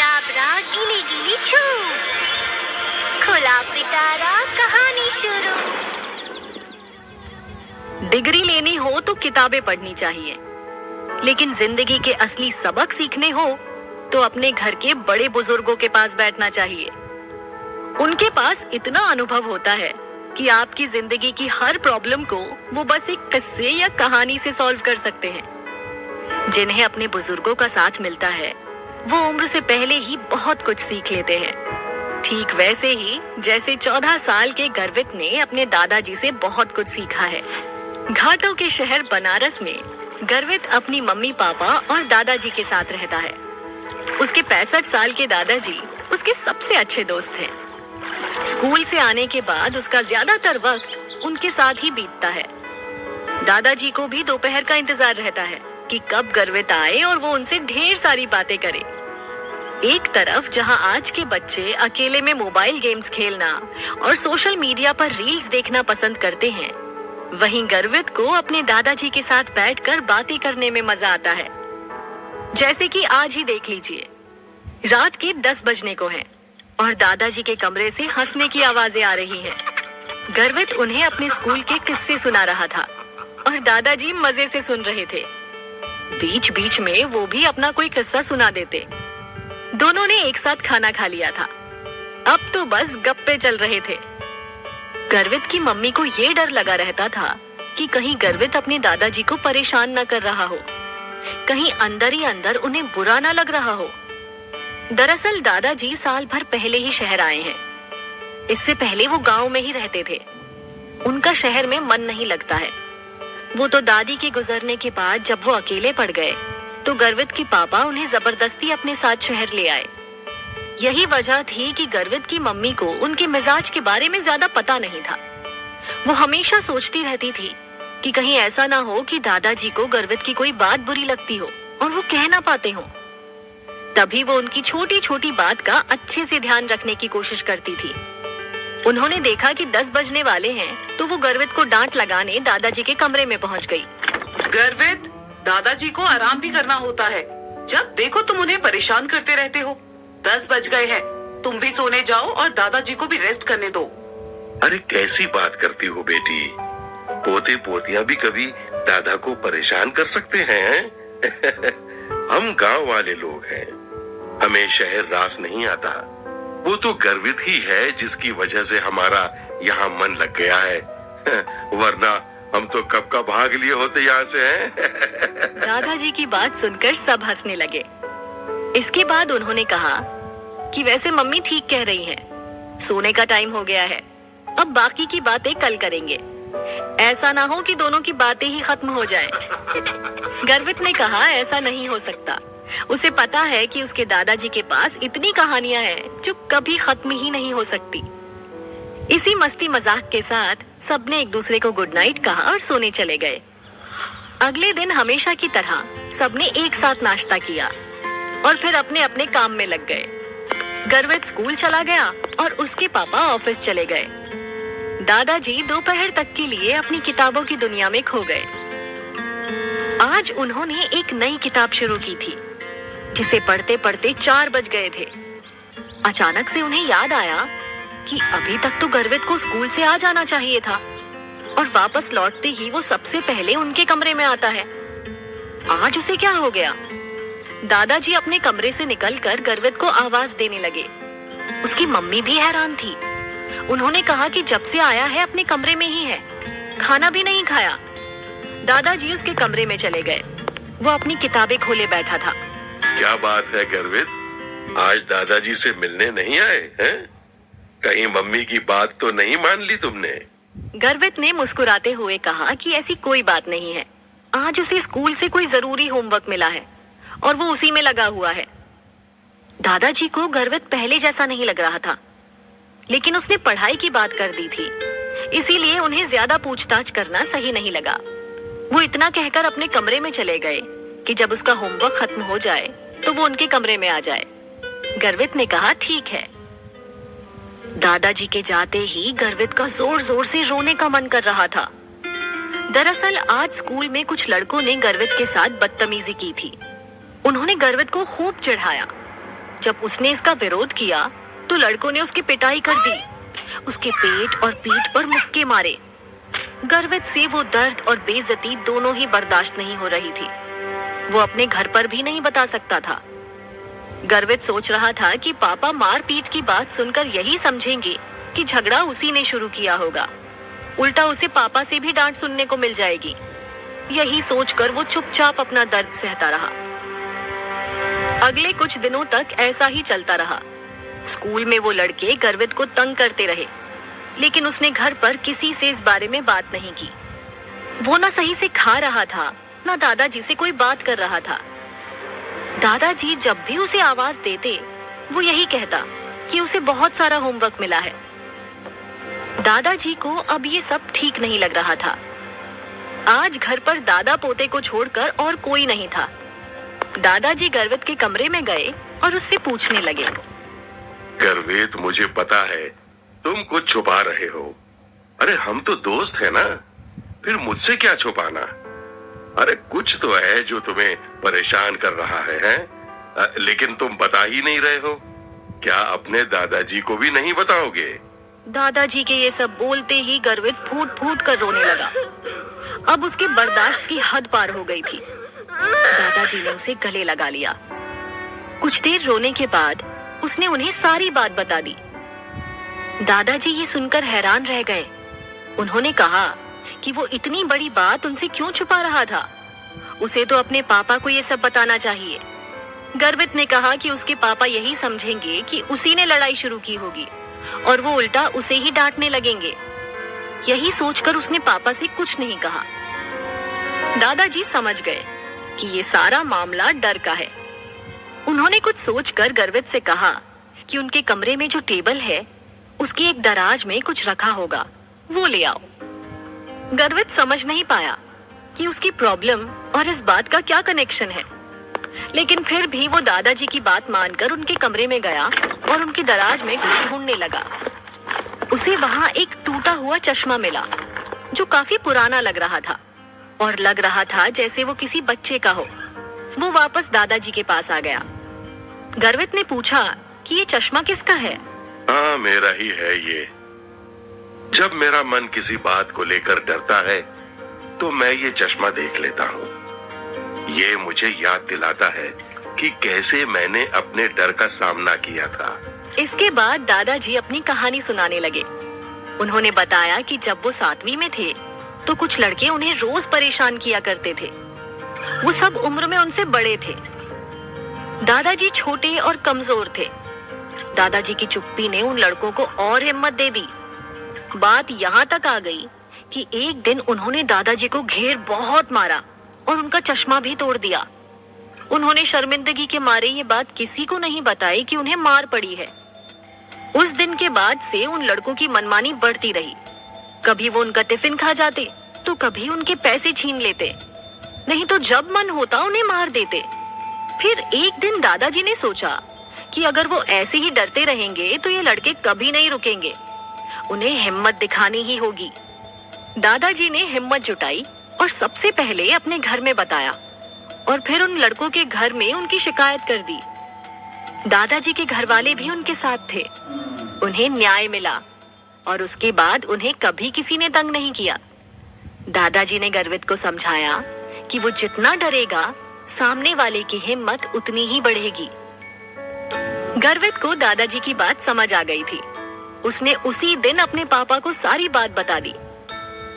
अबराकडाबरा गिली गिली छू, खुला पिटारा कहानी शुरू। डिग्री लेनी हो तो किताबें पढ़नी चाहिए, लेकिन जिंदगी के असली सबक सीखने हो तो अपने घर के बड़े बुजुर्गों के पास बैठना चाहिए। उनके पास इतना अनुभव होता है कि आपकी जिंदगी की हर प्रॉब्लम को वो बस एक किस्से या कहानी से सॉल्व कर सकते हैं। जिन्हें अपने बुजुर्गों का साथ मिलता है वो उम्र से पहले ही बहुत कुछ सीख लेते हैं। ठीक वैसे ही जैसे 14 साल के गर्वित ने अपने दादाजी से बहुत कुछ सीखा है। घाटों के शहर बनारस में गर्वित अपनी मम्मी पापा और दादाजी के साथ रहता है। उसके 65 साल के दादाजी उसके सबसे अच्छे दोस्त हैं। स्कूल से आने के बाद उसका ज्यादातर वक्त उनके साथ ही बीतता है। दादाजी को भी दोपहर का इंतजार रहता है कि कब गर्वित आए और वो उनसे ढेर सारी बातें करे। एक तरफ जहां आज के बच्चे अकेले में मोबाइल गेम्स खेलना और सोशल मीडिया पर रील्स देखना पसंद करते हैं, वहीं गर्वित को अपने दादाजी के साथ बैठकर बातें करने में मजा आता है। जैसे कि आज ही देख लीजिए, रात के 10 बजने को हैं और दादाजी के कमरे से हंसने की आवाजें आ रही हैं। गर्वित उन्हें अपने स्कूल के किस्से सुना रहा था और दादाजी मजे से सुन रहे थे। बीच बीच में वो भी अपना कोई किस्सा सुना देते। दोनों ने एक साथ खाना खा लिया था। अब तो बस गप्पे चल रहे थे। गर्वित की मम्मी को ये डर लगा रहता था कि कहीं गर्वित अपने दादाजी को परेशान न कर रहा हो, कहीं अंदर ही अंदर उन्हें बुरा ना लग रहा हो। दरअसल दादाजी साल भर पहले ही शहर आए हैं। इससे पहले वो गांव में ही रहते थे। उनका शहर में मन नहीं लगता है। वो तो दादी के गुजरने के बाद जब वो अकेले पड़ गए तो गर्वित के पापा उन्हें जबरदस्ती अपने साथ शहर ले आए। यही वजह थी कि गर्वित की मम्मी को उनके मिजाज के बारे में ज्यादा पता नहीं था। वो हमेशा सोचती रहती थी कि कहीं ऐसा ना हो कि दादाजी को गर्वित की कोई बात बुरी लगती हो और वो कह ना पाते हो। तभी वो उनकी छोटी छोटी बात का अच्छे से ध्यान रखने की कोशिश करती थी। उन्होंने देखा कि 10 बजने वाले हैं तो वो गर्वित को डांट लगाने दादाजी के कमरे में पहुंच गई। गर्वित, दादाजी को आराम भी करना होता है। जब देखो तुम उन्हें परेशान करते रहते हो। 10 बज गए हैं, तुम भी सोने जाओ और दादाजी को भी रेस्ट करने दो। अरे कैसी बात करती हो बेटी, पोते पोतियां भी कभी दादा को परेशान कर सकते हैं। हम गांव वाले लोग हैं, हमें शहर रास नहीं आता। वो तो गर्वित ही है जिसकी वजह से हमारा यहाँ मन लग गया है, वरना हम तो कब का भाग लिए होते यहाँ से हैं। दादाजी की बात सुनकर सब हंसने लगे। इसके बाद उन्होंने कहा कि वैसे मम्मी ठीक कह रही हैं, सोने का टाइम हो गया है, अब बाकी की बातें कल करेंगे। ऐसा ना हो कि दोनों की बातें ही खत्म हो जाएं। गर्वित ने कहा ऐसा नहीं हो सकता। उसे पता है कि उसके दादाजी के पास इतनी कहानियां हैं जो कभी खत्म ही नहीं हो सकती। इसी मस्ती मजाक के साथ सबने एक दूसरे को गुड नाइट कहा और सोने चले गए। अगले दिन हमेशा की तरह सबने एक साथ नाश्ता किया और फिर अपने अपने काम में लग गए। गर्वित स्कूल चला गया और उसके पापा ऑफिस चले गए। दादाजी दोपहर तक के लिए अपनी किताबों की दुनिया में खो गए। आज उन्होंने एक नई किताब शुरू की थी जिसे पढ़ते पढ़ते 4 बज गए थे। अचानक से उन्हें याद आया कि अभी तक तो गर्वित को स्कूल से आ जाना चाहिए था और वापस लौटते ही वो सबसे पहले उनके कमरे में आता है। आज उसे क्या हो गया? दादाजी अपने कमरे से निकलकर गर्वित को आवाज देने लगे। उसकी मम्मी भी हैरान थी। उन्होंने कहा कि जब से आया है अपने कमरे में ही है, खाना भी नहीं खाया। दादाजी उसके कमरे में चले गए। वो अपनी किताबें खोले बैठा था। क्या बात है गर्वित, आज दादाजी से मिलने नहीं आए हैं? कहीं मम्मी की बात तो नहीं मान ली तुमने? गर्वित ने मुस्कुराते हुए कहा कि ऐसी कोई बात नहीं है। आज उसे स्कूल से कोई जरूरी होमवर्क मिला है और वो उसी में लगा हुआ है। दादाजी को गर्वित पहले जैसा नहीं लग रहा था, लेकिन उसने पढ़ाई की बात कर दी थी, इसीलिए उन्हें ज्यादा पूछताछ करना सही नहीं लगा। वो इतना कहकर अपने कमरे में चले गए कि जब उसका होमवर्क खत्म हो जाए तो वो उनके कमरे में आ जाए। गर्वित ने कहा ठीक है। दादाजी के जाते ही गर्वित का जोर जोर से रोने का मन कर रहा था। दरअसल आज स्कूल में कुछ लड़कों ने गर्वित के साथ बदतमीजी की थी। उन्होंने गर्वित को खूब चिढ़ाया। जब उसने इसका विरोध किया तो लड़कों ने उसकी पिटाई कर दी। उसके पेट और पीठ पर मुक्के मारे। गर्वित से वो दर्द और बेइज्जती दोनों ही बर्दाश्त नहीं हो रही थी। वो अपने घर पर भी नहीं बता सकता था। गर्वित सोच रहा था कि पापा मार पीट की बात सुनकर यही समझेंगे कि झगड़ा उसी ने शुरू किया होगा। उल्टा उसे पापा से भी डांट सुनने को मिल जाएगी। यही सोचकर वो चुपचाप अपना दर्द सहता रहा। अगले कुछ दिनों तक ऐसा ही चलता रहा। स्कूल में वो लड़के गर्वित को तंग करते रहे, लेकिन उसने घर पर किसी से इस बारे में बात नहीं की। वो ना सही से खा रहा था, ना दादाजी से कोई बात कर रहा था। दादाजी जब भी उसे आवाज देते, वो यही कहता कि उसे बहुत सारा होमवर्क मिला है। दादाजी को अब ये सब ठीक नहीं लग रहा था। आज घर पर दादा पोते को छोड़कर और कोई नहीं था। दादाजी गर्वित के कमरे में गए और उससे पूछने लगे, गर्वित, मुझे पता है तुम कुछ छुपा रहे हो। अरे हम तो दोस्त हैं ना, फिर मुझसे क्या छुपाना? अरे कुछ तो है जो तुम्हें परेशान कर रहा है, हैं? लेकिन तुम बता ही नहीं रहे हो। क्या अपने दादाजी को भी नहीं बताओगे? दादाजी के ये सब बोलते ही गर्वित फूट फूट कर रोने लगा। अब उसके बर्दाश्त की हद पार हो गई थी। दादाजी ने उसे गले लगा लिया। कुछ देर रोने के बाद उसने उन्हें सारी बात बता दी। दादाजी ये सुनकर हैरान रह गए। उन्होंने कहा कि वो इतनी बड़ी बात उनसे क्यों छुपा रहा था। उसे तो अपने पापा को ये सब बताना चाहिए। गर्वित ने कहा कि उसके पापा यही समझेंगे कि उसी ने लड़ाई शुरू की होगी और वो उल्टा उसे ही डांटने लगेंगे। यही सोचकर उसने पापा से कुछ नहीं कहा। दादाजी समझ गए कि ये सारा मामला डर का है। उन्होंने कुछ सोचकर गर्वित से कहा कि उनके कमरे में जो टेबल है उसके एक दराज में कुछ रखा होगा, वो ले आओ। गर्वित समझ नहीं पाया कि उसकी प्रॉब्लम और इस बात का क्या कनेक्शन है, लेकिन फिर भी वो दादाजी की बात मानकर उनके कमरे में गया और उनके दराज में कुछ ढूंढने लगा। उसे वहां एक टूटा हुआ चश्मा मिला जो काफी पुराना लग रहा था और लग रहा था जैसे वो किसी बच्चे का हो। वो वापस दादाजी के पास आ गया। गर्वित ने पूछा कि ये चश्मा किसका है? हाँ, मेरा ही है ये। जब मेरा मन किसी बात को लेकर डरता है तो मैं ये चश्मा देख लेता हूँ। ये मुझे याद दिलाता है कि कैसे मैंने अपने डर का सामना किया था। इसके बाद दादाजी अपनी कहानी सुनाने लगे। उन्होंने बताया कि जब वो 7वीं में थे तो कुछ लड़के उन्हें रोज परेशान किया करते थे। वो सब उम्र में उनसे बड़े थे। दादाजी छोटे और कमजोर थे। दादाजी की चुप्पी ने उन लड़कों को और हिम्मत दे दी। बात यहाँ तक आ गई कि एक दिन उन्होंने दादाजी को घेर बहुत मारा और उनका चश्मा भी तोड़ दिया। उन्होंने शर्मिंदगी के मारे ये बात किसी को नहीं बताई कि उन्हें मार पड़ी है। उस दिन के बाद से उन लड़कों की मनमानी बढ़ती रही। कभी वो उनका टिफिन खा जाते तो कभी उनके पैसे छीन लेते, नहीं तो जब मन होता उन्हें मार देते। फिर एक दिन दादाजी ने सोचा कि अगर वो ऐसे ही डरते रहेंगे तो ये लड़के कभी नहीं रुकेंगे। उन्हें हिम्मत दिखानी ही होगी। दादाजी ने हिम्मत जुटाई और सबसे पहले अपने घर में बताया और फिर उन लड़कों के घर में उनकी शिकायत कर दी। दादाजी के घर वाले भी उनके साथ थे। उन्हें न्याय मिला और उसके बाद उन्हें कभी किसी ने तंग नहीं किया। दादाजी ने गर्वित को समझाया कि वो जितना डरेगा सामने वाले की हिम्मत उतनी ही बढ़ेगी। गर्वित को दादाजी की बात समझ आ गई थी। उसने उसी दिन अपने पापा को सारी बात बता दी।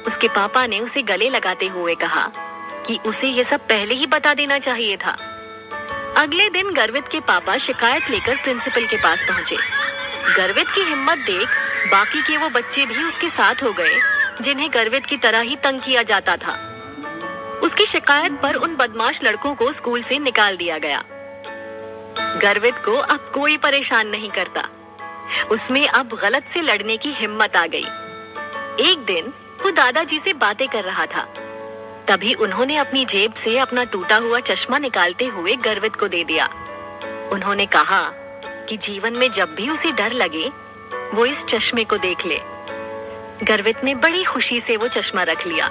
उसके पापा ने उसे गले लगाते हुए कहा कि उसे ये सब पहले ही बता देना चाहिए था। अगले दिन गर्वित के पापा शिकायत लेकर प्रिंसिपल के पास पहुंचे। गर्वित की हिम्मत देख बाकी के वो बच्चे भी उसके साथ हो गए जिन्हें गर्वित की तरह ही तंग किया जाता था। उसकी शिकायत पर उन बदमाश लड़कों को स्कूल से निकाल दिया गया। गर्वित को अब कोई परेशान नहीं करता। उसमें अब गलत से लड़ने की हिम्मत आ गई। एक दिन वो दादाजी से बातें कर रहा था। तभी उन्होंने अपनी जेब से अपना टूटा हुआ चश्मा निकालते हुए गर्वित को दे दिया। उन्होंने कहा कि जीवन में जब भी उसे डर लगे वो इस चश्मे को देख ले। गर्वित ने बड़ी खुशी से वो चश्मा रख लिया।